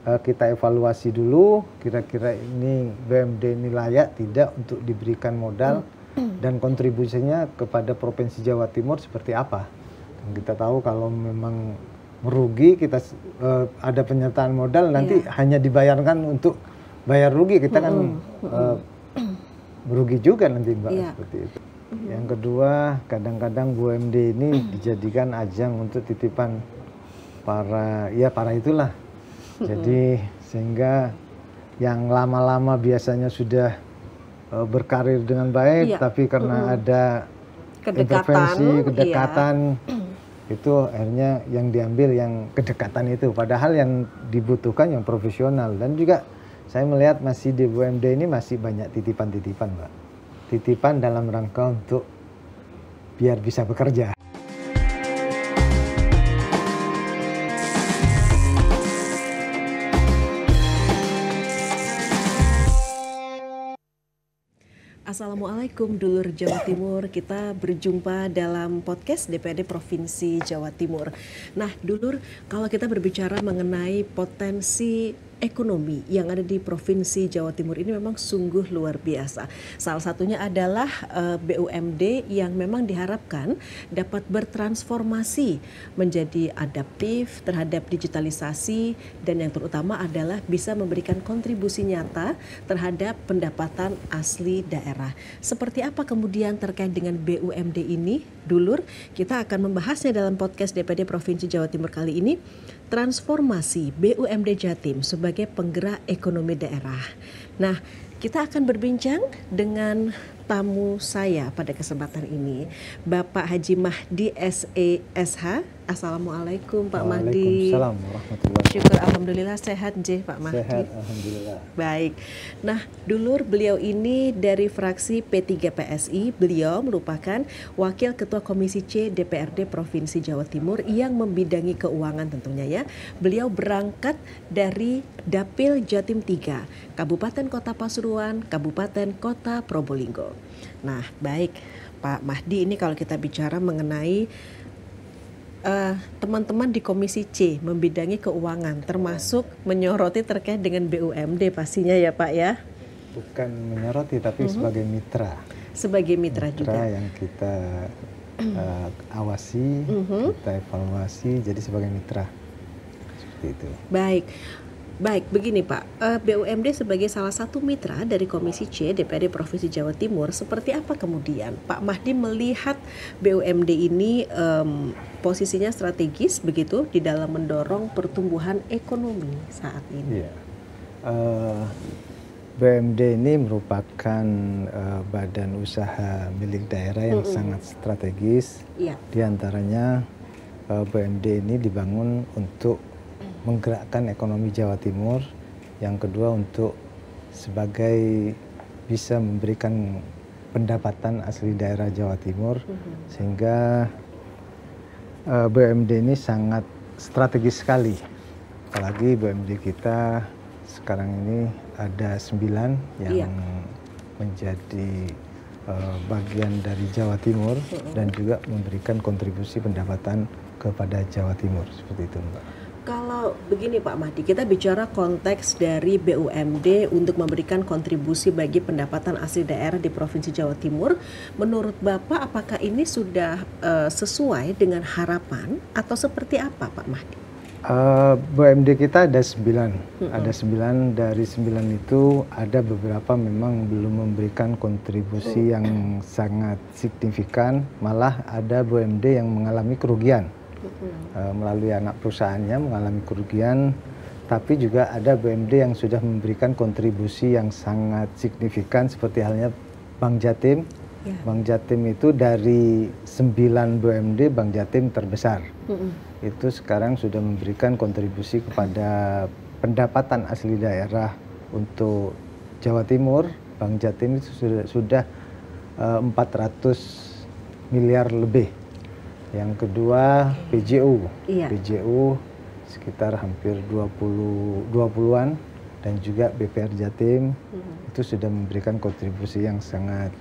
kita evaluasi dulu kira-kira ini BUMD ini layak tidak untuk diberikan modal dan kontribusinya kepada Provinsi Jawa Timur seperti apa. Dan kita tahu kalau memang merugi kita ada penyertaan modal nanti hanya dibayarkan untuk bayar rugi, kita kan merugi juga nanti Mbak, seperti itu. Yang kedua, kadang-kadang BUMD ini dijadikan ajang untuk titipan para itulah. Jadi sehingga yang lama-lama biasanya sudah berkarir dengan baik, tapi karena ada kedekatan, itu akhirnya yang diambil yang kedekatan itu. Padahal yang dibutuhkan yang profesional. Dan juga saya melihat masih di BUMD ini masih banyak titipan-titipan, Mbak. Titipan dalam rangka untuk biar bisa bekerja. Assalamualaikum dulur Jawa Timur, kita berjumpa dalam podcast DPRD Provinsi Jawa Timur. Nah dulur, kalau kita berbicara mengenai potensi ekonomi yang ada di Provinsi Jawa Timur ini memang sungguh luar biasa. Salah satunya adalah BUMD yang memang diharapkan dapat bertransformasi menjadi adaptif terhadap digitalisasi dan yang terutama adalah bisa memberikan kontribusi nyata terhadap pendapatan asli daerah. Seperti apa kemudian terkait dengan BUMD ini, dulur? Kita akan membahasnya dalam podcast DPRD Provinsi Jawa Timur kali ini. Transformasi BUMD Jatim sebagai penggerak ekonomi daerah. Nah, kita akan berbincang dengan tamu saya pada kesempatan ini, Bapak Haji Mahdi SESH. Assalamualaikum Pak Mahdi. Waalaikumsalam warahmatullahi wabarakatuh. Syukur alhamdulillah sehat Pak Mahdi. Sehat alhamdulillah. Baik. Nah, dulur, beliau ini dari fraksi P3 PSI. Beliau merupakan Wakil Ketua Komisi C DPRD Provinsi Jawa Timur yang membidangi keuangan tentunya ya. Beliau berangkat dari Dapil Jatim 3, Kabupaten Kota Pasuruan, Kabupaten Kota Probolinggo. Nah, baik Pak Mahdi, ini kalau kita bicara mengenai teman-teman di Komisi C membidangi keuangan, termasuk menyoroti terkait dengan BUMD pastinya ya Pak ya? Bukan menyoroti tapi sebagai mitra. Sebagai mitra juga. Yang kita awasi, kita evaluasi, jadi sebagai mitra. Seperti itu. Baik, begini Pak, BUMD sebagai salah satu mitra dari Komisi C DPRD Provinsi Jawa Timur, seperti apa kemudian Pak Mahdi melihat BUMD ini posisinya strategis begitu di dalam mendorong pertumbuhan ekonomi saat ini? Iya. BUMD ini merupakan badan usaha milik daerah yang sangat strategis. Iya. Di antaranya BUMD ini dibangun untuk menggerakkan ekonomi Jawa Timur, yang kedua untuk sebagai bisa memberikan pendapatan asli daerah Jawa Timur, sehingga BUMD ini sangat strategis sekali. Apalagi BUMD kita sekarang ini ada 9 yang menjadi bagian dari Jawa Timur dan juga memberikan kontribusi pendapatan kepada Jawa Timur, seperti itu Mbak. Kalau begini Pak Mahdi, kita bicara konteks dari BUMD untuk memberikan kontribusi bagi pendapatan asli daerah di Provinsi Jawa Timur. Menurut Bapak, apakah ini sudah sesuai dengan harapan atau seperti apa Pak Mahdi? BUMD kita ada 9. Ada 9, dari 9 itu ada beberapa memang belum memberikan kontribusi yang sangat signifikan. Malah ada BUMD yang mengalami kerugian. Melalui anak perusahaannya mengalami kerugian, tapi juga ada BUMD yang sudah memberikan kontribusi yang sangat signifikan seperti halnya Bank Jatim. Bank Jatim itu dari 9 BUMD Bank Jatim terbesar. Itu sekarang sudah memberikan kontribusi kepada pendapatan asli daerah untuk Jawa Timur. Bank Jatim itu sudah 400 miliar lebih. Yang kedua PJU, PJU sekitar hampir 20-an, dan juga BPR Jatim itu sudah memberikan kontribusi yang sangat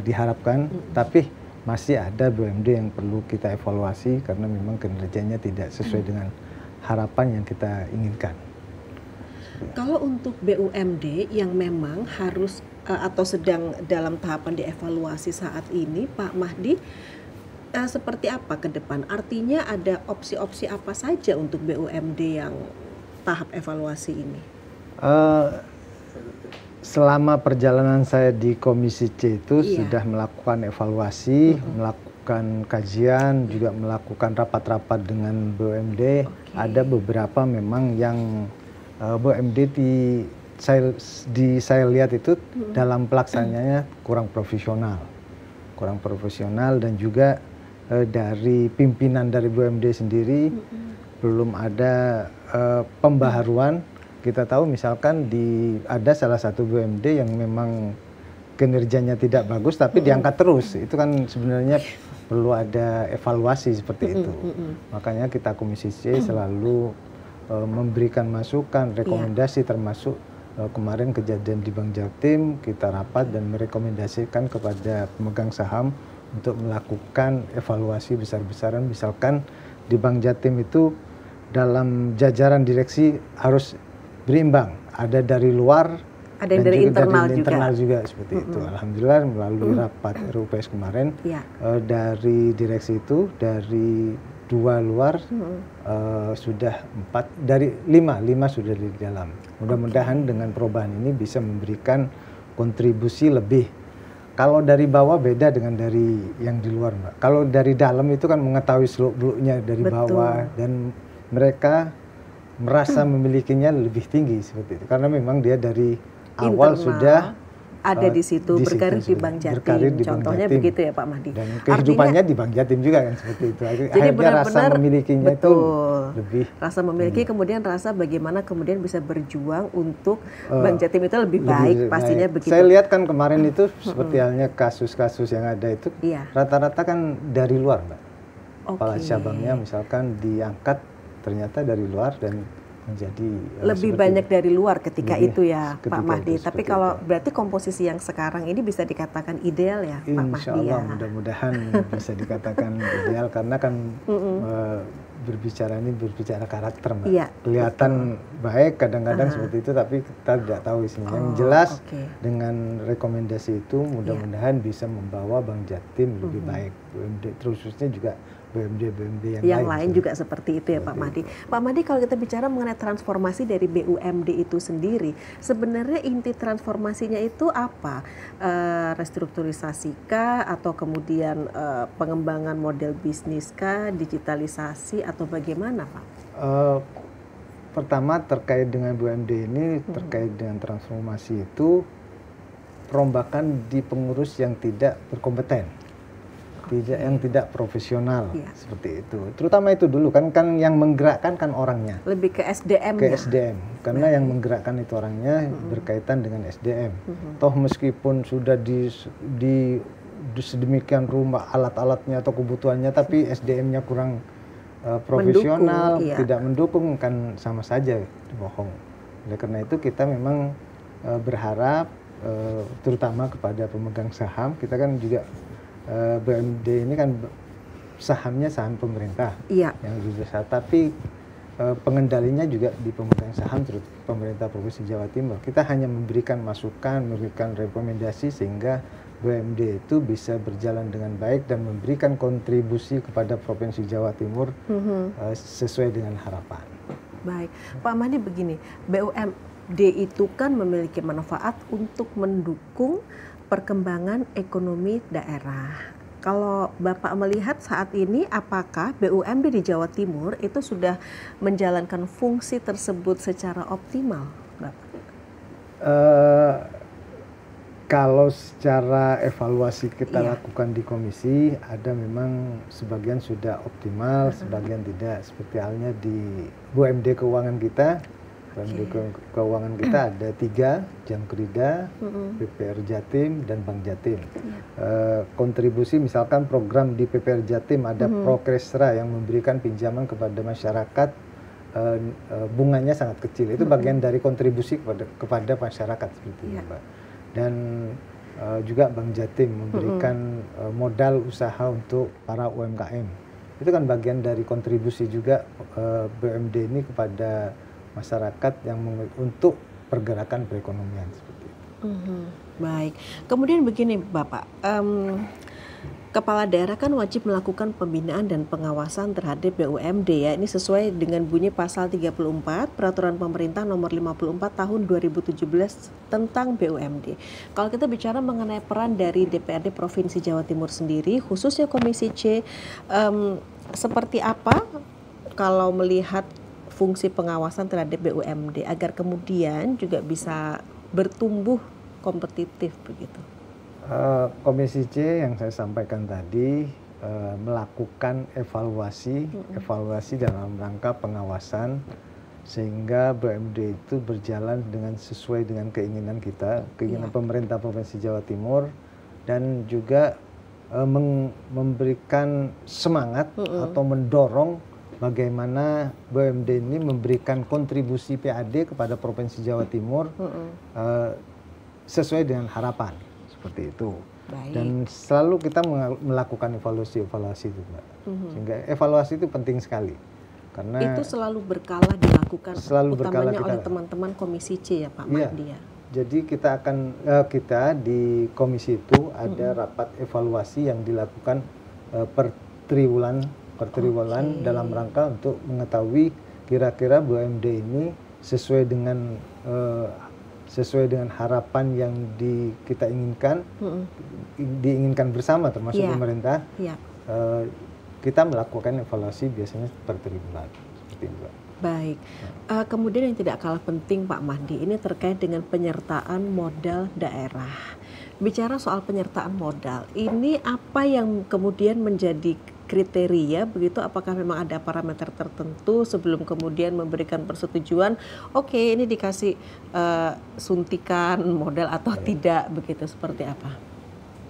diharapkan, tapi masih ada BUMD yang perlu kita evaluasi karena memang kinerjanya tidak sesuai dengan harapan yang kita inginkan. Kalau untuk BUMD yang memang harus atau sedang dalam tahapan dievaluasi saat ini, Pak Mahdi, seperti apa ke depan? Artinya ada opsi-opsi apa saja untuk BUMD yang tahap evaluasi ini? Selama perjalanan saya di Komisi C itu sudah melakukan evaluasi, melakukan kajian, juga melakukan rapat-rapat dengan BUMD. Ada beberapa memang yang BUMD saya lihat itu dalam pelaksananya kurang profesional dan juga dari pimpinan dari BUMD sendiri belum ada pembaharuan. Kita tahu misalkan ada salah satu BUMD yang memang kinerjanya tidak bagus tapi diangkat terus, itu kan sebenarnya perlu ada evaluasi seperti itu. Makanya kita Komisi C selalu memberikan masukan, rekomendasi, termasuk kemarin kejadian di Bank Jatim, kita rapat dan merekomendasikan kepada pemegang saham untuk melakukan evaluasi besar-besaran. Misalkan di Bank Jatim itu dalam jajaran direksi harus berimbang, ada dari luar, ada dan dari juga internal, dari internal juga seperti itu. Alhamdulillah melalui rapat RUPS kemarin dari direksi itu dari 2 luar sudah 4, dari 5 sudah di dalam. Mudah-mudahan dengan perubahan ini bisa memberikan kontribusi lebih. Kalau dari bawah beda dengan dari yang di luar, Mbak. Kalau dari dalam itu kan mengetahui seluk-beluknya dari bawah, dan mereka merasa memilikinya lebih tinggi seperti itu. Karena memang dia dari awal sudah ada di situ, berkarir di Bank Jatim. Contohnya begitu ya Pak Mahdi. Dan kehidupannya di Bank Jatim juga kan seperti itu. Jadi benar-benar rasa memilikinya itu lebih. Rasa memiliki, kemudian rasa bagaimana kemudian bisa berjuang untuk Bank Jatim itu lebih baik, pastinya begitu. Saya lihat kan kemarin itu seperti halnya kasus-kasus yang ada itu rata-rata kan dari luar, Mbak. Kepala cabangnya misalkan diangkat ternyata dari luar dan menjadi lebih banyak dari luar ketika itu ya Pak Mahdi. Tapi kalau berarti komposisi yang sekarang ini bisa dikatakan ideal ya Pak Mahdi. Insya Allah mudah-mudahan bisa dikatakan ideal, karena kan berbicara karakter, Mbak. Kelihatan baik kadang-kadang seperti itu, tapi kita tidak tahu isinya. Yang jelas dengan rekomendasi itu mudah-mudahan bisa membawa Bank Jatim lebih baik. BUMD khususnya juga BUMD yang lain juga seperti itu ya Pak Mahdi. Pak Mahdi, kalau kita bicara mengenai transformasi dari BUMD itu sendiri, sebenarnya inti transformasinya itu apa? Restrukturisasi kah, atau kemudian pengembangan model bisnis kah, digitalisasi, atau bagaimana Pak? Pertama terkait dengan BUMD ini, terkait dengan transformasi itu perombakan di pengurus yang tidak berkompeten. Yang tidak profesional seperti itu. Terutama itu dulu kan yang menggerakkan kan orangnya. Lebih ke SDM. Karena yang menggerakkan itu orangnya berkaitan dengan SDM. Toh meskipun sudah di sedemikian rumah alat-alatnya atau kebutuhannya, tapi SDM-nya kurang profesional, tidak mendukung, kan sama saja bohong. Oleh karena itu kita memang berharap terutama kepada pemegang saham, kita kan juga BUMD ini kan sahamnya saham pemerintah yang lebih besar, tapi pengendalinya juga di pemegang saham, terus pemerintah Provinsi Jawa Timur. Kita hanya memberikan masukan, memberikan rekomendasi sehingga BUMD itu bisa berjalan dengan baik dan memberikan kontribusi kepada Provinsi Jawa Timur sesuai dengan harapan. Baik, Pak Mahdi, begini, BUMD itu kan memiliki manfaat untuk mendukung perkembangan ekonomi daerah. Kalau Bapak melihat saat ini, apakah BUMD di Jawa Timur itu sudah menjalankan fungsi tersebut secara optimal, Bapak? Kalau secara evaluasi kita lakukan di komisi, ada memang sebagian sudah optimal, sebagian tidak. Seperti halnya di BUMD keuangan kita. BUMD keuangan kita ada 3, Jamkrida, PPR Jatim, dan Bank Jatim. Kontribusi misalkan program di PPR Jatim ada Prokrestra yang memberikan pinjaman kepada masyarakat, bunganya sangat kecil. Itu bagian dari kontribusi kepada masyarakat seperti itu, Mbak. Dan juga Bank Jatim memberikan modal usaha untuk para UMKM. itu kan bagian dari kontribusi juga BUMD ini kepada masyarakat yang untuk pergerakan perekonomian seperti itu. Baik, kemudian begini Bapak, kepala daerah kan wajib melakukan pembinaan dan pengawasan terhadap BUMD ya. Ini sesuai dengan bunyi pasal 34 Peraturan Pemerintah Nomor 54 Tahun 2017 tentang BUMD. Kalau kita bicara mengenai peran dari DPRD Provinsi Jawa Timur sendiri, khususnya Komisi C, seperti apa kalau melihat fungsi pengawasan terhadap BUMD agar kemudian juga bisa bertumbuh kompetitif begitu? Komisi C yang saya sampaikan tadi melakukan evaluasi dalam rangka pengawasan sehingga BUMD itu berjalan sesuai dengan keinginan kita, keinginan pemerintah Provinsi Jawa Timur, dan juga memberikan semangat atau mendorong bagaimana BUMD ini memberikan kontribusi PAD kepada Provinsi Jawa Timur sesuai dengan harapan. Seperti itu. Baik. Dan selalu kita melakukan evaluasi itu, Mbak. Sehingga evaluasi itu penting sekali. Karena itu selalu berkala dilakukan, utamanya oleh teman-teman Komisi C ya Pak Mahdi ya. Jadi kita di komisi itu ada rapat evaluasi yang dilakukan per triwulan dalam rangka untuk mengetahui kira-kira BUMD ini sesuai dengan harapan yang kita inginkan, diinginkan bersama termasuk pemerintah. Kita melakukan evaluasi biasanya per triwulan. Baik, kemudian yang tidak kalah penting Pak Mahdi, ini terkait dengan penyertaan modal daerah. Bicara soal penyertaan modal, ini apa yang kemudian menjadi kriteria begitu, apakah memang ada parameter tertentu sebelum kemudian memberikan persetujuan, oke, ini dikasih suntikan modal atau tidak begitu, seperti apa?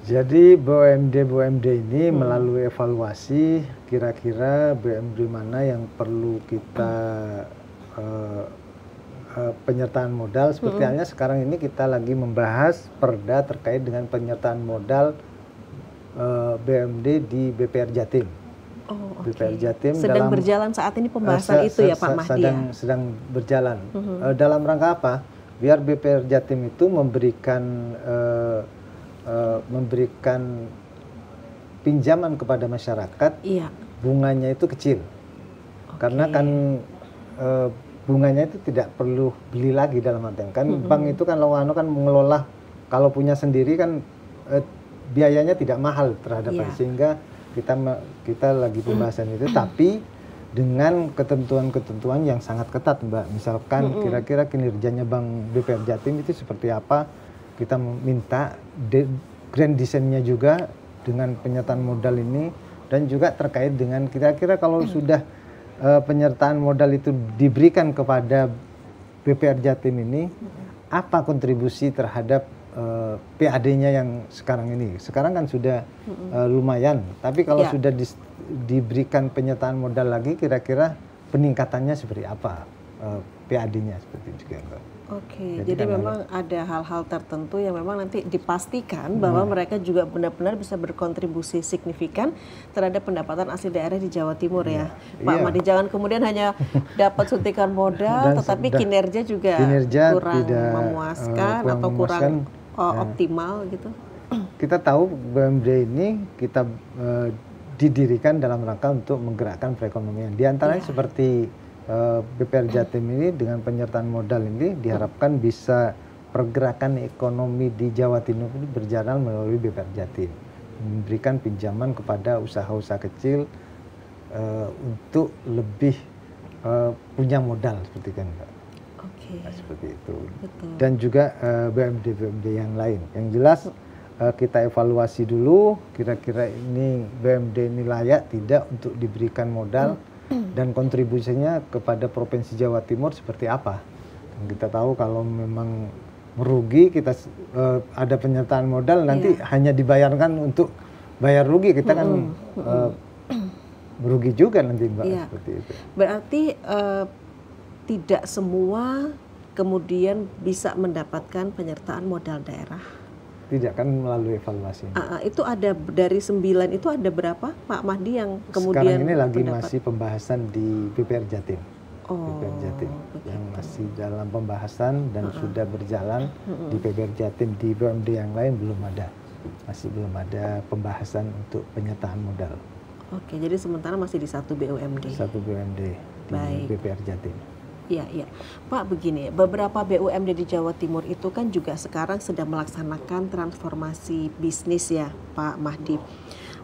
Jadi BUMD ini melalui evaluasi kira-kira BUMD mana yang perlu kita penyertaan modal. Seperti halnya sekarang ini kita lagi membahas perda terkait dengan penyertaan modal BUMD di BPR Jatim. BPR Jatim sedang berjalan saat ini pembahasan itu ya Pak Mahdi. Sedang berjalan. Dalam rangka apa? Biar BPR Jatim itu memberikan pinjaman kepada masyarakat, bunganya itu kecil. Karena kan bunganya itu tidak perlu beli lagi, dalam artian kan bank itu kan mengelola, kalau punya sendiri kan biayanya tidak mahal terhadap sehingga kita lagi pembahasan itu, tapi dengan ketentuan-ketentuan yang sangat ketat, Mbak. Misalkan kira-kira kinerjanya Bank BPR Jatim itu seperti apa, kita minta grand design-nya juga dengan penyertaan modal ini, dan juga terkait dengan kira-kira kalau sudah penyertaan modal itu diberikan kepada BPR Jatim ini, apa kontribusi terhadap PAD-nya yang sekarang ini. Sekarang kan sudah lumayan, tapi kalau sudah diberikan penyertaan modal lagi, kira-kira peningkatannya seperti apa PAD-nya seperti itu juga, Mbak. Oke, jadi memang ada hal-hal tertentu yang memang nanti dipastikan bahwa mereka juga benar-benar bisa berkontribusi signifikan terhadap pendapatan asli daerah di Jawa Timur ya. Pak Mahdi, jangan kemudian hanya dapat suntikan modal tetapi kinerja juga kurang memuaskan atau kurang optimal gitu. Kita tahu BUMD ini kita didirikan dalam rangka untuk menggerakkan perekonomian. Di antaranya seperti BPR Jatim ini dengan penyertaan modal ini diharapkan bisa pergerakan ekonomi di Jawa Timur ini berjalan melalui BPR Jatim, memberikan pinjaman kepada usaha-usaha kecil untuk lebih punya modal seperti kan, Mbak. Nah, seperti itu. Betul. Dan juga BUMD yang lain. Yang jelas kita evaluasi dulu kira-kira ini BUMD ini layak tidak untuk diberikan modal dan kontribusinya kepada Provinsi Jawa Timur seperti apa. Dan kita tahu kalau memang merugi, kita ada penyertaan modal nanti hanya dibayarkan untuk bayar rugi, kita kan merugi juga nanti, Mbak. Seperti itu. Berarti tidak semua kemudian bisa mendapatkan penyertaan modal daerah. Tidak, kan melalui evaluasi. Itu ada dari 9 itu ada berapa Pak Mahdi yang kemudian sekarang ini lagi mendapat? masih pembahasan di BPR Jatim. Oh, BPR Jatim begitu. yang masih dalam pembahasan dan sudah berjalan di BPR Jatim. Di BUMD yang lain belum ada, masih belum ada pembahasan untuk penyertaan modal. Oke, jadi sementara masih di satu BUMD. Satu BUMD di Baik. BPR Jatim. Iya, iya. Pak, begini, beberapa BUMD di Jawa Timur itu kan juga sekarang sedang melaksanakan transformasi bisnis ya, Pak Mahdi.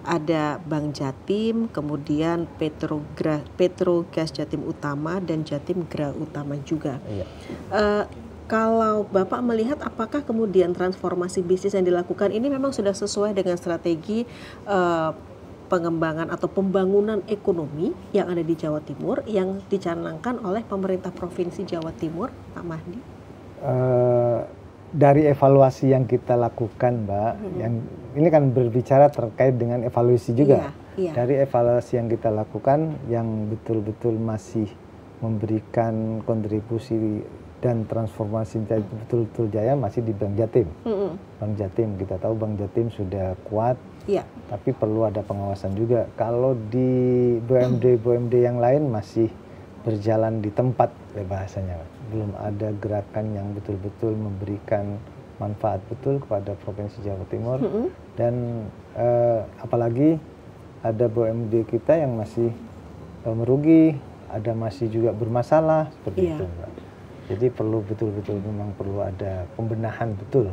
Ada Bank Jatim, kemudian Petrogas Jatim Utama, dan Jatim Gra Utama juga. Iya. Kalau Bapak melihat apakah kemudian transformasi bisnis yang dilakukan ini memang sudah sesuai dengan strategi pengembangan atau pembangunan ekonomi yang ada di Jawa Timur yang dicanangkan oleh pemerintah Provinsi Jawa Timur, Pak Mahdi? Dari evaluasi yang kita lakukan, Mbak, yang ini kan berbicara terkait dengan evaluasi juga. Iya. Dari evaluasi yang kita lakukan, yang betul-betul masih memberikan kontribusi dan transformasi betul-betul jaya masih di Bank Jatim. Bank Jatim, kita tahu Bank Jatim sudah kuat, tapi perlu ada pengawasan juga. Kalau di BUMD yang lain masih berjalan di tempat, ya bahasanya, belum ada gerakan yang betul-betul memberikan manfaat betul kepada Provinsi Jawa Timur. Dan apalagi ada BUMD kita yang masih merugi, ada masih juga bermasalah seperti itu, Mbak. Jadi perlu betul-betul, memang perlu ada pembenahan betul,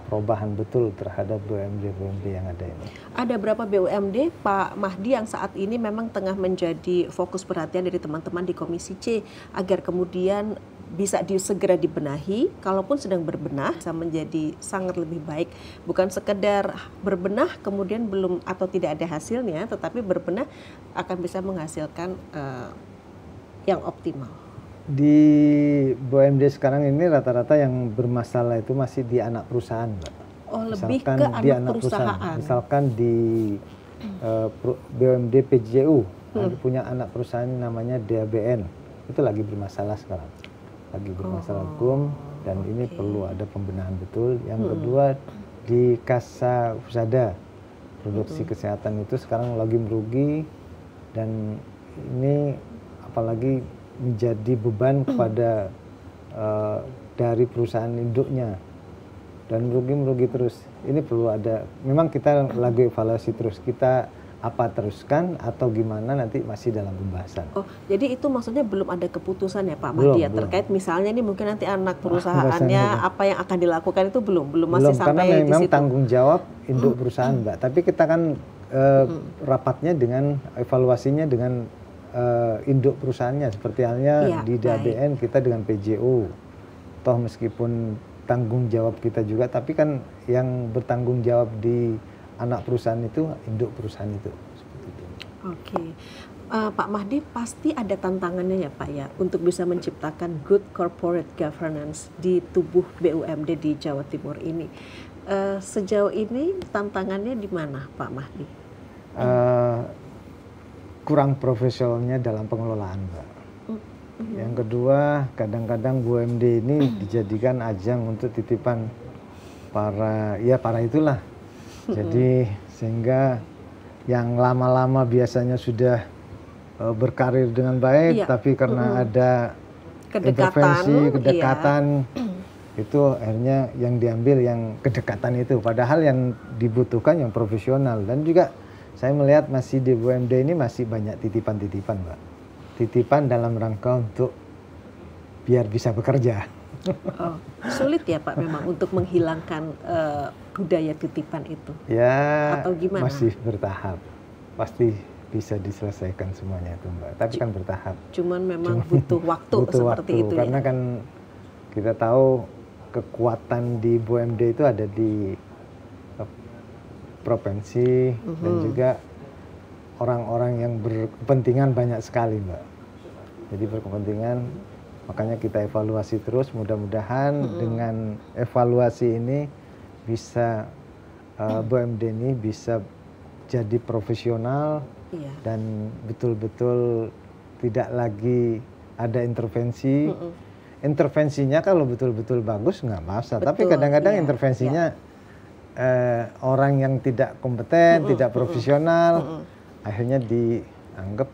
perubahan betul terhadap BUMD yang ada ini. Ada berapa BUMD, Pak Mahdi, yang saat ini memang tengah menjadi fokus perhatian dari teman-teman di Komisi C agar kemudian bisa segera dibenahi, kalaupun sedang berbenah bisa menjadi sangat lebih baik, bukan sekedar berbenah kemudian belum atau tidak ada hasilnya, tetapi berbenah akan bisa menghasilkan yang optimal. Di BUMD sekarang ini rata-rata yang bermasalah itu masih di anak perusahaan, Mbak. Oh, lebih ke anak perusahaan. Misalkan di BUMD PJU, punya anak perusahaan namanya DABN, itu lagi bermasalah sekarang. Lagi bermasalah hukum, dan ini perlu ada pembenahan betul. Yang kedua di Kasa Husada, produksi kesehatan itu sekarang lagi merugi, dan ini apalagi menjadi beban kepada dari perusahaan induknya, dan merugi terus. Ini perlu ada, memang kita lagi evaluasi terus, kita apa teruskan atau gimana, nanti masih dalam pembahasan. Oh, jadi itu maksudnya belum ada keputusan ya Pak Mahdi ya, terkait misalnya ini mungkin nanti anak perusahaannya apa yang akan dilakukan itu belum masih sampai karena memang di situ. Tanggung jawab induk perusahaan, Mbak. Tapi kita kan rapatnya dengan evaluasinya dengan induk perusahaannya, seperti halnya di DABN kita dengan PJU. Toh meskipun tanggung jawab kita juga, tapi kan yang bertanggung jawab di anak perusahaan itu induk perusahaan itu. Seperti itu. Oke. Pak Mahdi, pasti ada tantangannya ya Pak ya untuk bisa menciptakan good corporate governance di tubuh BUMD di Jawa Timur ini. Sejauh ini tantangannya di mana Pak Mahdi? Kurang profesionalnya dalam pengelolaan, Mbak. Yang kedua, kadang-kadang BUMD ini dijadikan ajang untuk titipan para itulah. Jadi sehingga yang lama-lama biasanya sudah berkarir dengan baik, tapi karena ada kedekatan, itu akhirnya yang diambil yang kedekatan itu. Padahal yang dibutuhkan yang profesional. Dan juga saya melihat masih di BUMD ini masih banyak titipan-titipan, Mbak. Titipan dalam rangka untuk biar bisa bekerja. Oh, sulit ya Pak memang untuk menghilangkan budaya titipan itu? Ya, atau gimana? Masih bertahap. Pasti bisa diselesaikan semuanya itu, Mbak. Tapi kan bertahap. Cuman memang butuh waktu seperti itu ya? Karena kan kita tahu kekuatan di BUMD itu ada di provinsi, dan juga orang-orang yang berkepentingan banyak sekali, Mbak. Jadi berkepentingan, makanya kita evaluasi terus. Mudah-mudahan dengan evaluasi ini bisa BUMD ini bisa jadi profesional, dan betul-betul tidak lagi ada intervensi. Intervensinya kalau betul-betul bagus nggak masalah, tapi kadang-kadang intervensinya orang yang tidak kompeten, tidak profesional, akhirnya dianggap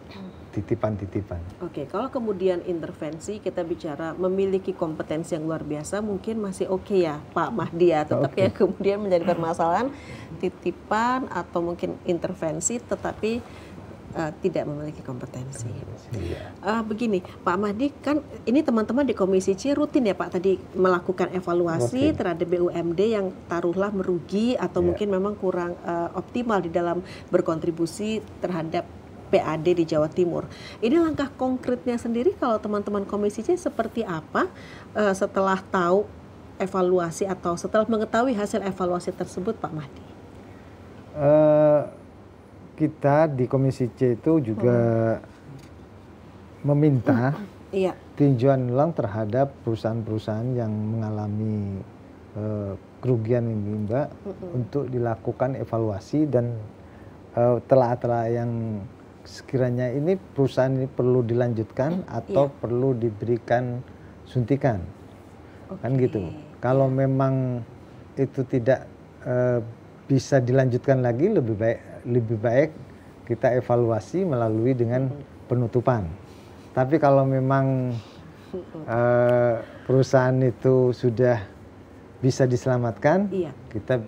titipan-titipan. Oke, kalau kemudian intervensi kita bicara memiliki kompetensi yang luar biasa, mungkin masih oke ya Pak Mahdi ya. Tetapi yang kemudian menjadi permasalahan titipan atau mungkin intervensi, tetapi tidak memiliki kompetensi. Begini, Pak Mahdi, kan ini teman-teman di Komisi C rutin ya Pak tadi melakukan evaluasi terhadap BUMD yang taruhlah merugi atau mungkin memang kurang optimal di dalam berkontribusi terhadap PAD di Jawa Timur. Ini langkah konkretnya sendiri kalau teman-teman Komisi C seperti apa setelah tahu evaluasi atau setelah mengetahui hasil evaluasi tersebut Pak Mahdi? Kita di Komisi C itu juga meminta tinjauan ulang terhadap perusahaan-perusahaan yang mengalami kerugian ini Mbak, untuk dilakukan evaluasi dan telah yang sekiranya ini perusahaan ini perlu dilanjutkan atau perlu diberikan suntikan, kan gitu. Kalau memang itu tidak bisa dilanjutkan lagi, lebih baik kita evaluasi melalui dengan penutupan. Tapi kalau memang perusahaan itu sudah bisa diselamatkan, kita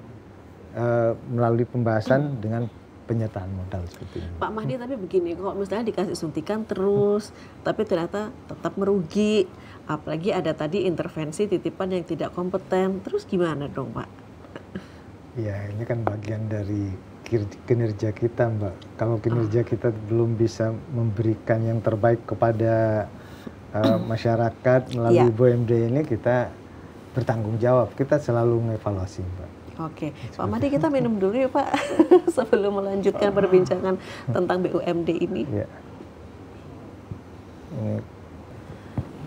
melalui pembahasan dengan penyertaan modal seperti ini. Pak Mahdi, tapi begini, kalau misalnya dikasih suntikan terus, tapi ternyata tetap merugi, apalagi ada tadi intervensi titipan yang tidak kompeten, terus gimana dong Pak? Ya, ini kan bagian dari kinerja kita Mbak. Kalau kinerja kita belum bisa memberikan yang terbaik kepada masyarakat melalui BUMD ini, kita bertanggung jawab. Kita selalu mengevaluasi Mbak. Oke, Pak Mahdi, kita minum dulu ya Pak sebelum melanjutkan perbincangan tentang BUMD ini. Ya.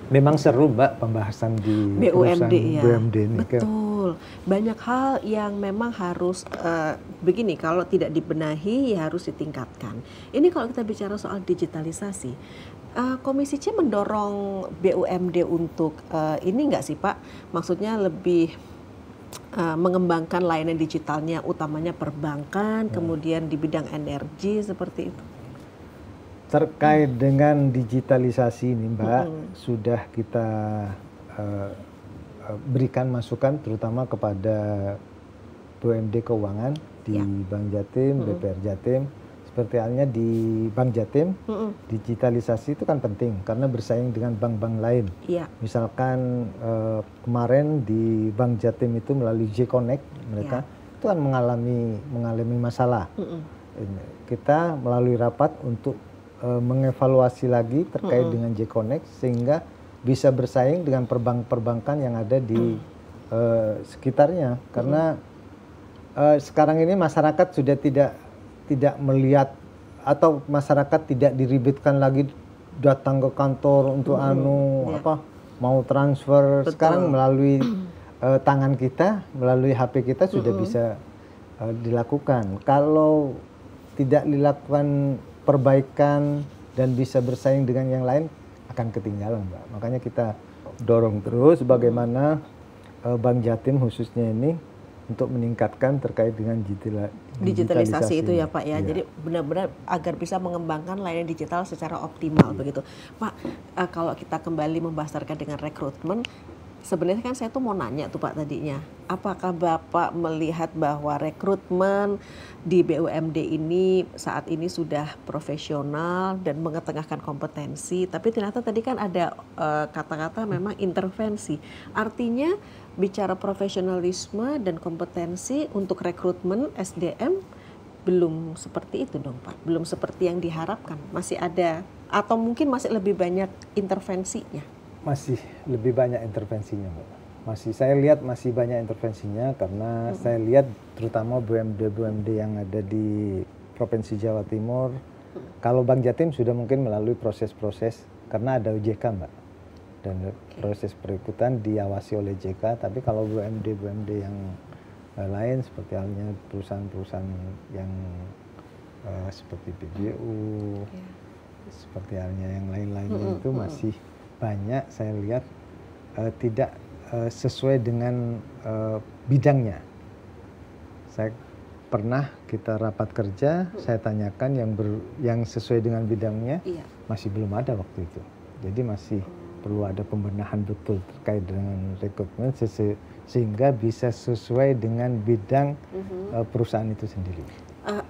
Memang seru Mbak pembahasan di BUMD ya. BUMD ini. Betul, banyak hal yang memang harus begini, kalau tidak dibenahi ya harus ditingkatkan. Ini kalau kita bicara soal digitalisasi, Komisi C mendorong BUMD untuk ini nggak sih Pak? Maksudnya lebih mengembangkan layanan digitalnya, utamanya perbankan, kemudian di bidang energi seperti itu. Terkait dengan digitalisasi ini Mbak, sudah kita berikan masukan terutama kepada BUMD Keuangan di Bank Jatim, BPR Jatim. Seperti halnya di Bank Jatim, digitalisasi itu kan penting karena bersaing dengan bank-bank lain. Misalkan kemarin di Bank Jatim itu melalui J-Connect mereka itu kan mengalami masalah. Kita melalui rapat untuk mengevaluasi lagi terkait dengan J-Connect sehingga bisa bersaing dengan perbankan yang ada di sekitarnya. Karena sekarang ini masyarakat sudah tidak melihat atau masyarakat tidak diribetkan lagi datang ke kantor untuk mau transfer. Sekarang melalui tangan kita, melalui HP kita sudah bisa dilakukan. Kalau tidak dilakukan perbaikan dan bisa bersaing dengan yang lain, akan ketinggalan Mbak. Makanya kita dorong terus bagaimana Bank Jatim khususnya ini untuk meningkatkan terkait dengan digitalisasi itu ya Pak ya. Jadi benar-benar agar bisa mengembangkan layanan digital secara optimal begitu. Pak, kalau kita kembali membahas terkait dengan rekrutmen, sebenarnya kan saya tuh mau nanya tuh Pak tadinya, apakah Bapak melihat bahwa rekrutmen di BUMD ini saat ini sudah profesional dan mengetengahkan kompetensi, tapi ternyata tadi kan ada kata-kata memang intervensi. Artinya bicara profesionalisme dan kompetensi untuk rekrutmen SDM belum seperti itu dong Pak, belum seperti yang diharapkan. Masih ada atau mungkin masih lebih banyak intervensinya? Masih lebih banyak intervensinya Mbak. Saya lihat masih banyak intervensinya karena saya lihat terutama BUMD yang ada di Provinsi Jawa Timur. Kalau Bank Jatim sudah mungkin melalui proses-proses karena ada OJK Mbak. Dan proses perikutan diawasi oleh JK, tapi kalau BUMD yang lain seperti halnya perusahaan-perusahaan yang seperti PBU, seperti halnya yang lain-lainnya itu masih banyak saya lihat tidak sesuai dengan bidangnya. Saya pernah kita rapat kerja, saya tanyakan yang sesuai dengan bidangnya, Iya. masih belum ada waktu itu. Jadi masih perlu ada pembenahan betul terkait dengan rekrutmen sehingga bisa sesuai dengan bidang perusahaan itu sendiri.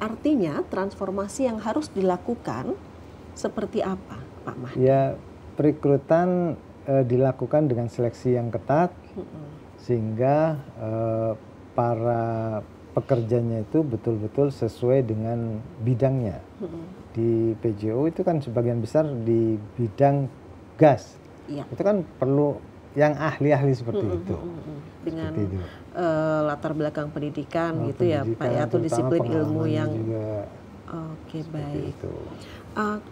Artinya transformasi yang harus dilakukan seperti apa, Pak Mahdi? Ya, perekrutan dilakukan dengan seleksi yang ketat, sehingga para pekerjanya itu betul-betul sesuai dengan bidangnya. Di PJO itu kan sebagian besar di bidang gas. Iya. Itu kan perlu yang ahli-ahli seperti itu. Dengan Seperti itu. Latar belakang pendidikan gitu ya, Pak Pendidikan, ya, atau terutama disiplin ilmu pengalamannya yang juga oke, seperti baik. itu.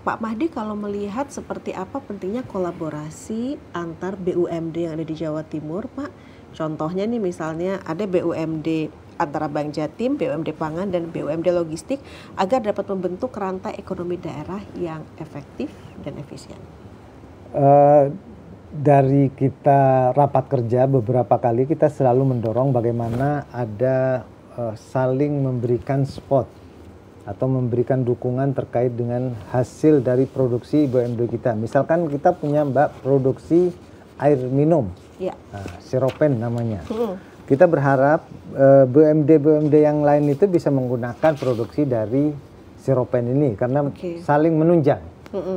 Pak Mahdi, kalau melihat seperti apa pentingnya kolaborasi antar BUMD yang ada di Jawa Timur, Pak? Contohnya nih misalnya ada BUMD antara Bank Jatim, BUMD Pangan, dan BUMD Logistik agar dapat membentuk rantai ekonomi daerah yang efektif dan efisien. Dari kita rapat kerja beberapa kali kita selalu mendorong bagaimana ada saling memberikan support atau memberikan dukungan terkait dengan hasil dari produksi BUMD kita. Misalkan kita punya produksi air minum, Ya. Siropen namanya. Kita berharap BUMD yang lain itu bisa menggunakan produksi dari Siropen ini karena saling menunjang,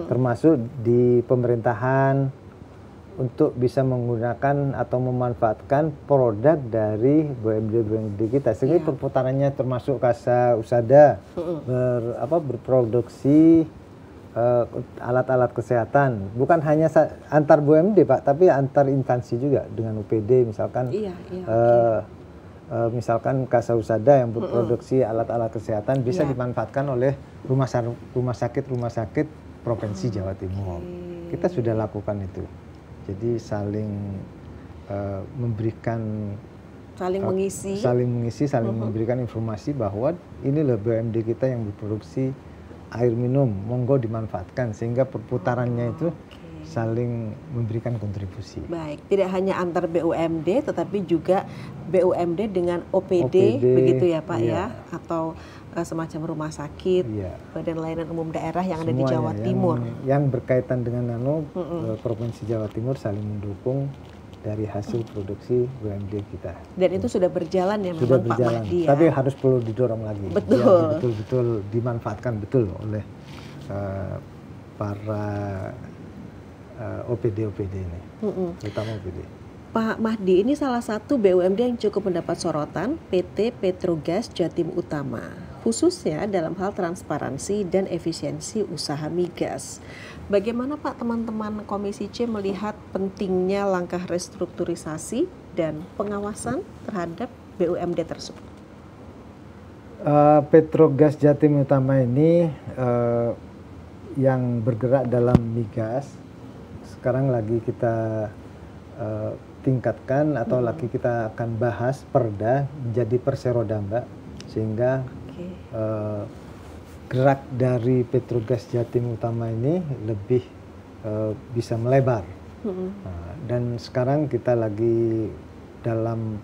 termasuk di pemerintahan untuk bisa menggunakan atau memanfaatkan produk dari BUMD kita sehingga perputarannya termasuk kasa usada berproduksi alat-alat kesehatan, bukan hanya antar BUMD Pak, tapi antar instansi juga dengan UPD misalkan. Misalkan kasa usada yang berproduksi alat-alat kesehatan bisa dimanfaatkan oleh rumah sakit provinsi Jawa Timur. Kita sudah lakukan itu. Jadi saling memberikan, saling mengisi, saling memberikan informasi bahwa ini loh BUMD kita yang berproduksi air minum, monggo dimanfaatkan sehingga perputarannya itu saling memberikan kontribusi. Baik, tidak hanya antar BUMD tetapi juga BUMD dengan OPD begitu ya Pak ya, atau semacam rumah sakit, badan layanan umum daerah yang ada di Jawa Timur. Yang berkaitan dengan Provinsi Jawa Timur saling mendukung dari hasil produksi BUMD kita. Dan itu sudah berjalan ya sudah memang berjalan, Pak Mahdi ya. Tapi harus perlu didorong lagi. Betul. Betul-betul dimanfaatkan betul oleh para OPD ini, terutama OPD. Pak Mahdi, ini salah satu BUMD yang cukup mendapat sorotan, PT Petrogas Jatim Utama, khususnya dalam hal transparansi dan efisiensi usaha migas. Bagaimana Pak teman-teman Komisi C melihat pentingnya langkah restrukturisasi dan pengawasan terhadap BUMD tersebut? Petrogas Jatim Utama ini yang bergerak dalam migas, sekarang lagi kita tingkatkan atau lagi kita akan bahas perda menjadi perseroda Mbak, sehingga gerak dari Petrogas Jatim Utama ini lebih bisa melebar. Dan sekarang kita lagi dalam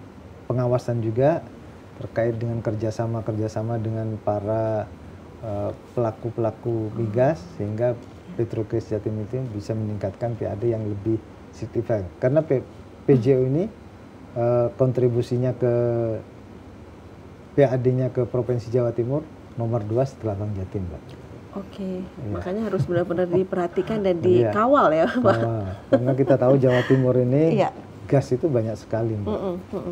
pengawasan juga terkait dengan kerjasama dengan para pelaku migas sehingga Petrogas Jatim itu bisa meningkatkan PAD yang lebih signifikan. Karena PJO ini kontribusinya ke PAD-nya ke Provinsi Jawa Timur nomor 2 setelah Bank Jatim, Mbak. Makanya harus benar-benar diperhatikan dan dikawal ya, Pak. Karena kita tahu Jawa Timur ini gas itu banyak sekali, Mbak.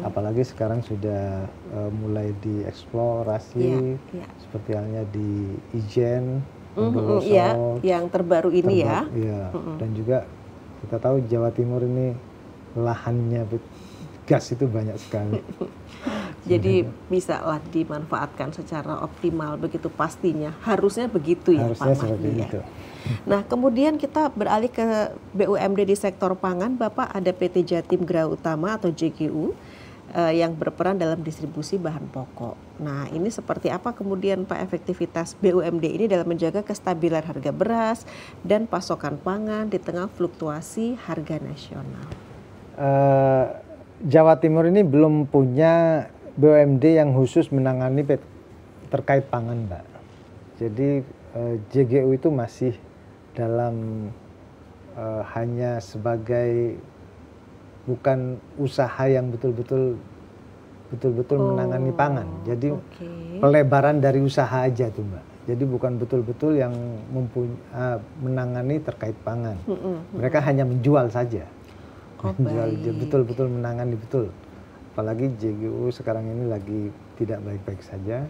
Apalagi sekarang sudah mulai dieksplorasi, seperti halnya di Ijen, yang terbaru ini ya. Dan juga kita tahu Jawa Timur ini lahannya gas itu banyak sekali. Jadi bisa lah dimanfaatkan secara optimal begitu pastinya. Harusnya begitu ya Pak Mahdi ya. Nah kemudian kita beralih ke BUMD di sektor pangan. Bapak ada PT Jatim Gera Utama atau JGU yang berperan dalam distribusi bahan pokok. Nah ini seperti apa kemudian Pak efektivitas BUMD ini dalam menjaga kestabilan harga beras dan pasokan pangan di tengah fluktuasi harga nasional? Jawa Timur ini belum punya BUMD yang khusus menangani terkait pangan, Mbak. Jadi JGU itu masih dalam hanya sebagai bukan usaha yang betul-betul menangani pangan. Jadi pelebaran dari usaha aja tuh, Mbak. Jadi bukan betul-betul yang menangani terkait pangan. Mereka hanya menjual saja. Menjual betul-betul menangani betul. Apalagi JGU sekarang ini lagi tidak baik-baik saja.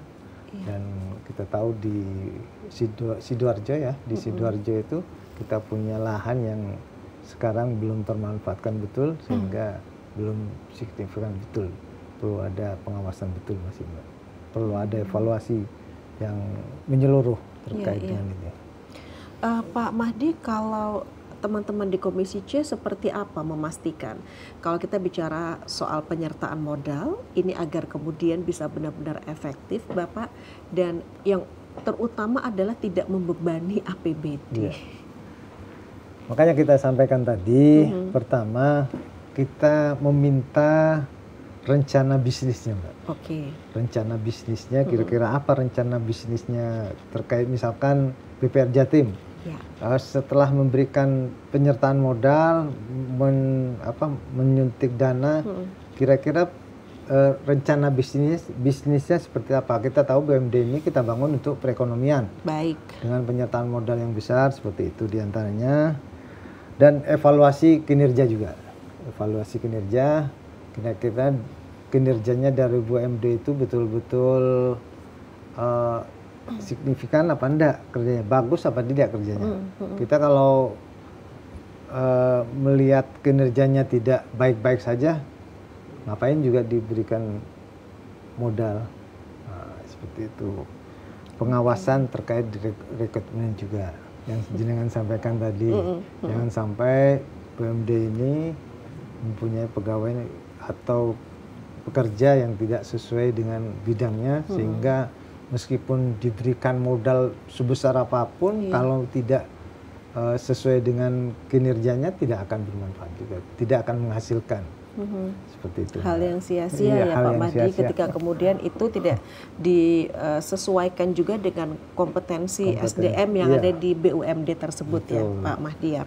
Dan kita tahu di Sidoarjo ya, di Sidoarjo itu kita punya lahan yang sekarang belum termanfaatkan betul sehingga belum signifikan betul. Perlu ada pengawasan betul masih, Mbak. Perlu ada evaluasi yang menyeluruh terkait dengan ini. Pak Mahdi, kalau teman-teman di Komisi C seperti apa memastikan kalau kita bicara soal penyertaan modal ini agar kemudian bisa benar-benar efektif, Bapak, dan yang terutama adalah tidak membebani APBD. Makanya kita sampaikan tadi, pertama kita meminta rencana bisnisnya, Mbak. Rencana bisnisnya, kira-kira apa rencana bisnisnya terkait misalkan BPR Jatim. Setelah memberikan penyertaan modal, menyuntik dana, kira-kira rencana bisnisnya seperti apa? Kita tahu BUMD ini kita bangun untuk perekonomian. Dengan penyertaan modal yang besar seperti itu diantaranya. Dan evaluasi kinerja juga. Evaluasi kinerja, kira-kira kinerjanya dari BUMD itu betul-betul signifikan apa enggak kerjanya, bagus apa tidak kerjanya. Kita kalau melihat kinerjanya tidak baik-baik saja, ngapain juga diberikan modal. Seperti itu. Pengawasan terkait rekrutmen juga yang jenengan sampaikan tadi. Jangan sampai BUMD ini mempunyai pegawai atau pekerja yang tidak sesuai dengan bidangnya, sehingga meskipun diberikan modal sebesar apapun, kalau tidak sesuai dengan kinerjanya tidak akan bermanfaat juga, tidak akan menghasilkan. Seperti itu. Hal yang sia-sia ya Pak Mahdi, ketika kemudian itu tidak disesuaikan juga dengan kompetensi SDM yang ada di BUMD tersebut. Betul. Ya Pak Mahdi ya.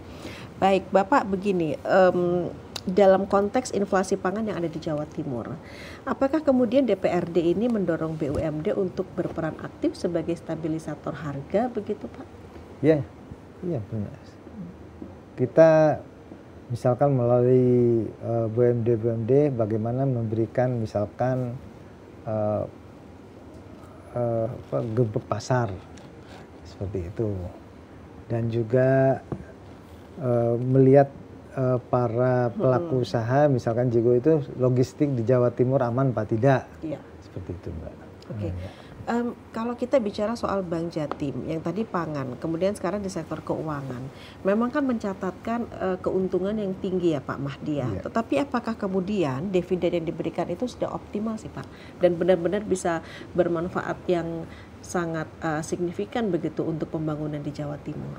Baik Bapak, begini, dalam konteks inflasi pangan yang ada di Jawa Timur, apakah kemudian DPRD ini mendorong BUMD untuk berperan aktif sebagai stabilisator harga, begitu Pak? Iya, benar. Kita misalkan melalui BUMD bagaimana memberikan misalkan gebek pasar seperti itu, dan juga melihat para pelaku usaha, misalkan JGU itu logistik di Jawa Timur aman apa tidak, seperti itu, Mbak. Kalau kita bicara soal Bank Jatim yang tadi pangan, kemudian sekarang di sektor keuangan, memang kan mencatatkan keuntungan yang tinggi ya Pak Mahdi ya. Tetapi apakah kemudian dividen yang diberikan itu sudah optimal sih Pak, dan benar-benar bisa bermanfaat yang sangat signifikan begitu untuk pembangunan di Jawa Timur?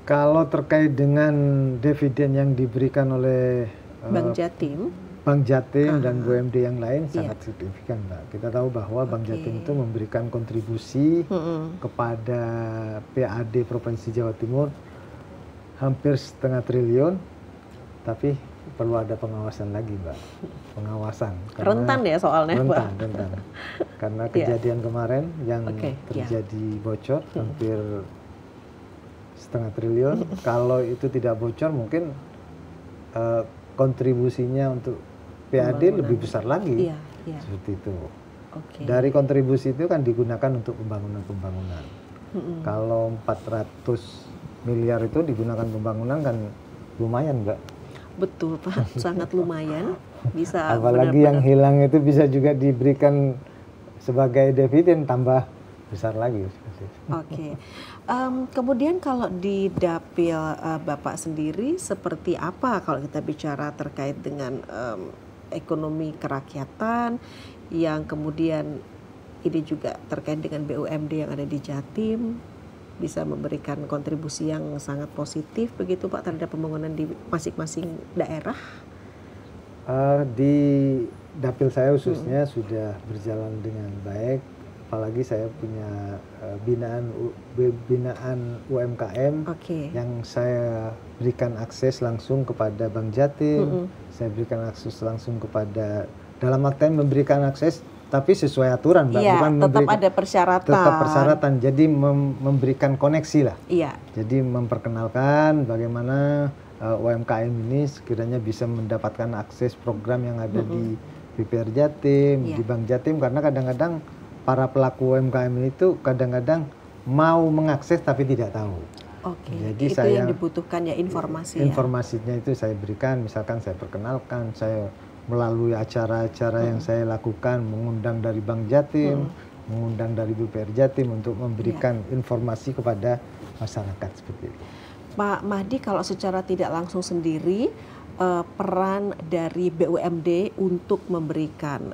Kalau terkait dengan dividen yang diberikan oleh Bank Jatim dan BUMD yang lain sangat signifikan, Mbak. Kita tahu bahwa Bank Jatim itu memberikan kontribusi kepada PAD Provinsi Jawa Timur hampir 0,5 triliun, tapi perlu ada pengawasan lagi, Mbak. Pengawasan. Rentan ya soalnya, Pak. Rentan. Karena kejadian kemarin yang terjadi bocor hampir 0,5 triliun. Kalau itu tidak bocor, mungkin kontribusinya untuk PAD lebih besar lagi. Seperti itu. Dari kontribusi itu kan digunakan untuk pembangunan. Kalau 400 miliar itu digunakan pembangunan kan lumayan, Mbak. Betul Pak, sangat lumayan. Bisa apalagi yang hilang itu bisa juga diberikan sebagai dividen tambah besar lagi. Kemudian kalau di dapil Bapak sendiri seperti apa kalau kita bicara terkait dengan ekonomi kerakyatan yang kemudian ini juga terkait dengan BUMD yang ada di Jatim, bisa memberikan kontribusi yang sangat positif begitu Pak terhadap pembangunan di masing-masing daerah? Di dapil saya khususnya sudah berjalan dengan baik. Apalagi saya punya binaan UMKM yang saya berikan akses langsung kepada Bank Jatim, saya berikan akses langsung kepada, dalam artian memberikan akses tapi sesuai aturan, Mbak. Iya, bukan tetap ada persyaratan. Tetap persyaratan, jadi memberikan koneksi lah. Iya. Jadi memperkenalkan bagaimana UMKM ini sekiranya bisa mendapatkan akses program yang ada di BPR Jatim, di Bank Jatim, karena kadang-kadang para pelaku UMKM itu kadang-kadang mau mengakses tapi tidak tahu. Oke. Jadi itu yang dibutuhkan ya, informasi. Informasinya itu saya berikan, misalkan saya perkenalkan, saya melalui acara-acara yang saya lakukan, mengundang dari Bank Jatim, mengundang dari BPR Jatim untuk memberikan informasi kepada masyarakat seperti itu. Pak Mahdi, kalau secara tidak langsung sendiri, peran dari BUMD untuk memberikan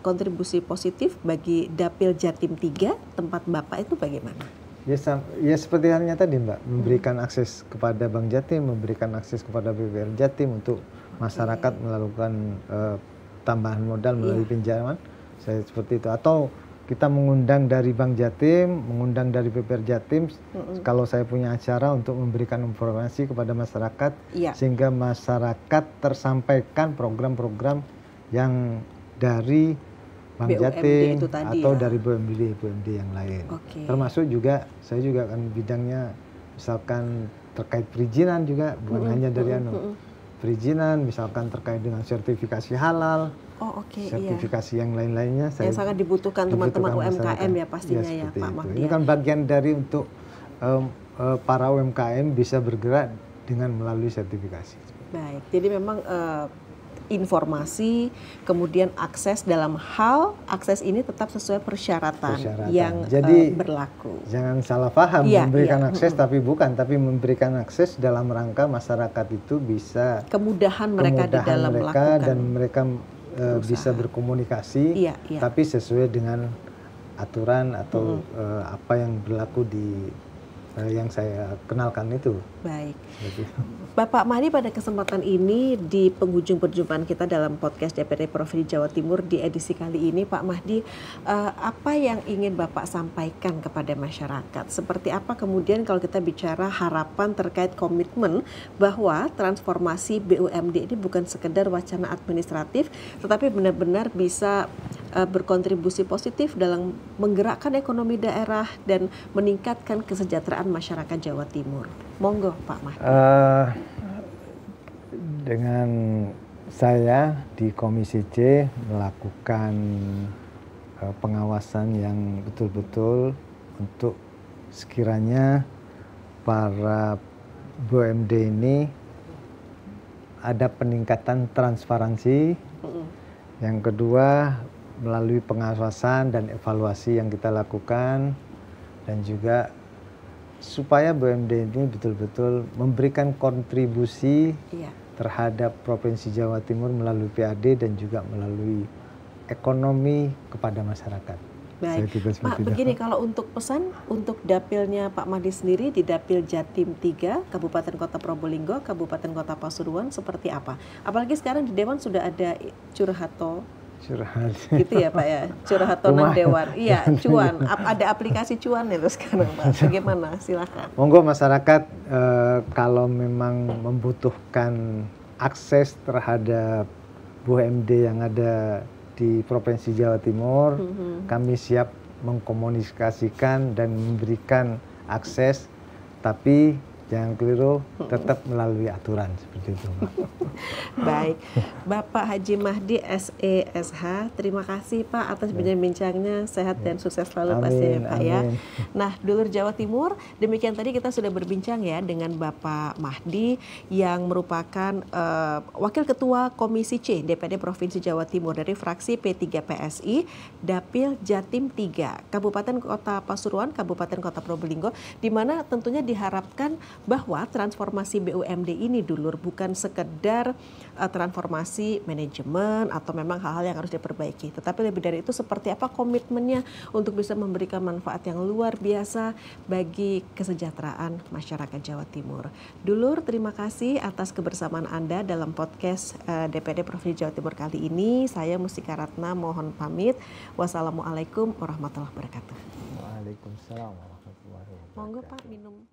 kontribusi positif bagi Dapil Jatim 3 tempat Bapak itu bagaimana? Ya seperti halnya tadi, Mbak, memberikan akses kepada Bank Jatim, memberikan akses kepada BPR Jatim untuk masyarakat melakukan tambahan modal melalui pinjaman, saya seperti itu. Atau kita mengundang dari Bank Jatim, mengundang dari BPR Jatim, kalau saya punya acara untuk memberikan informasi kepada masyarakat, sehingga masyarakat tersampaikan program-program yang dari Bank Jatim atau dari BUMD yang lain. Termasuk juga, saya juga kan bidangnya misalkan terkait perizinan juga, bukan hanya dari perizinan, misalkan terkait dengan sertifikasi halal, sertifikasi yang lain-lainnya. Yang sangat dibutuhkan teman-teman UMKM ya pastinya ya Pak Mahdi. Ini kan bagian dari untuk para UMKM bisa bergerak dengan melalui sertifikasi. Baik, jadi memang informasi, kemudian akses dalam hal akses ini tetap sesuai persyaratan yang jadi, berlaku. Jangan salah paham, memberikan akses tapi bukan, tapi memberikan akses dalam rangka masyarakat itu bisa kemudahan mereka di dalam melakukan dan mereka bisa berkomunikasi, tapi sesuai dengan aturan atau apa yang berlaku di yang saya kenalkan itu. Baik. Bapak Mahdi, pada kesempatan ini di penghujung perjumpaan kita dalam podcast DPD Provinsi Jawa Timur di edisi kali ini, Pak Mahdi, apa yang ingin Bapak sampaikan kepada masyarakat? Seperti apa kemudian kalau kita bicara harapan terkait komitmen bahwa transformasi BUMD ini bukan sekedar wacana administratif, tetapi benar-benar bisa berkontribusi positif dalam menggerakkan ekonomi daerah dan meningkatkan kesejahteraan masyarakat Jawa Timur. Monggo Pak Mahdi. Dengan saya di Komisi C melakukan pengawasan yang betul-betul untuk sekiranya para BUMD ini ada peningkatan transparansi. Yang kedua, melalui pengawasan dan evaluasi yang kita lakukan, dan juga supaya BUMD ini betul-betul memberikan kontribusi terhadap Provinsi Jawa Timur melalui PAD dan juga melalui ekonomi kepada masyarakat. Baik, Pak, begini, kalau untuk pesan untuk dapilnya Pak Mahdi sendiri di Dapil Jatim 3, Kabupaten Kota Probolinggo, Kabupaten Kota Pasuruan seperti apa? Apalagi sekarang di Dewan sudah ada curhat gitu ya Pak ya, curhatonan Dewan. Iya, cuan. Ada aplikasi cuan itu sekarang Pak. Bagaimana? Silakan. Monggo masyarakat kalau memang membutuhkan akses terhadap BUMD yang ada di Provinsi Jawa Timur, kami siap mengkomunikasikan dan memberikan akses, tapi jangan keliru, tetap melalui aturan seperti itu, Pak. Baik, Bapak Haji Mahdi SESH, terima kasih Pak atas bincang-bincangnya, sehat dan sukses selalu pasti ya Pak ya. Nah, dulur Jawa Timur, demikian tadi kita sudah berbincang ya dengan Bapak Mahdi yang merupakan Wakil Ketua Komisi C DPD Provinsi Jawa Timur dari fraksi P3 PSI, Dapil Jatim 3, Kabupaten Kota Pasuruan, Kabupaten Kota Probolinggo, di mana tentunya diharapkan bahwa transformasi BUMD ini Dulur bukan sekedar transformasi manajemen atau memang hal-hal yang harus diperbaiki, tetapi lebih dari itu seperti apa komitmennya untuk bisa memberikan manfaat yang luar biasa bagi kesejahteraan masyarakat Jawa Timur. Dulur, terima kasih atas kebersamaan Anda dalam podcast DPD Provinsi Jawa Timur kali ini. Saya Mustika Ratna mohon pamit. Wassalamualaikum warahmatullahi wabarakatuh. Waalaikumsalam warahmatullahi wabarakatuh. Monggo Pak minum.